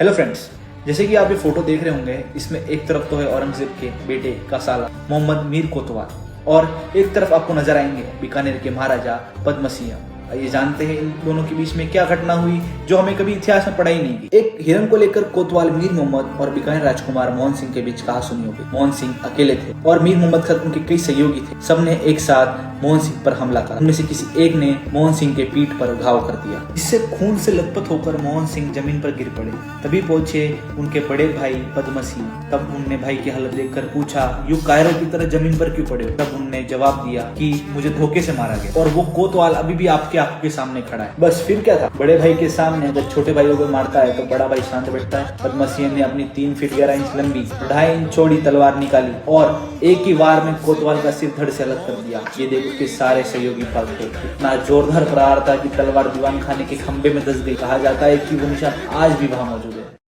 Hello friends, जैसे कि आप ये फोटो देख रहे होंगे, इसमें एक तरफ तो है औरंगजेब के बेटे का साला मोहम्मद मीर कोतवाल और एक तरफ आपको नजर आएंगे बीकानेर के महाराजा पद्म सिंह। ये जानते हैं इन दोनों के बीच में क्या घटना हुई जो हमें कभी इतिहास में पढ़ाई नहीं की। एक हिरन को लेकर कोतवाल मीर मोहम्मद और बीकानेर राजकुमार मोहन सिंह के बीच कहा सुनी होगी। मोहन सिंह अकेले थे और मीर मोहम्मद के साथ उनके कई सहयोगी थे। सबने एक साथ मोहन सिंह पर हमला करा। उनमें से किसी एक ने मोहन सिंह के पीठ पर घाव कर दिया, इससे खून से लथपथ होकर मोहन सिंह जमीन पर गिर पड़े। तभी पहुंचे उनके बड़े भाई पद्म सिंह। तब उनने भाई की हालत देखकर पूछा, यूं कायरों की तरह जमीन पर क्यों पड़े हो? तब उनने जवाब दिया कि मुझे धोखे से मारा गया और वो कोतवाल अभी भी आपके आंखों के सामने खड़ा है। बस फिर क्या था, बड़े भाई के सामने अगर छोटे भाइयों को मारता है तो बड़ा भाई शांत बैठता है। पद्म सिंह ने अपनी 3 फीट 11 इंच लंबी 2.5 इंच चौड़ी तलवार निकाली और एक ही वार में कोतवाल का सिर धड़ से अलग कर दिया। ये देख उसके सारे सहयोगी भाग गए। इतना जोरदार प्रहार था कि तलवार दीवान खाने के खंबे में धंस गई। कहा जाता है कि वो निशान आज भी वहां मौजूद है।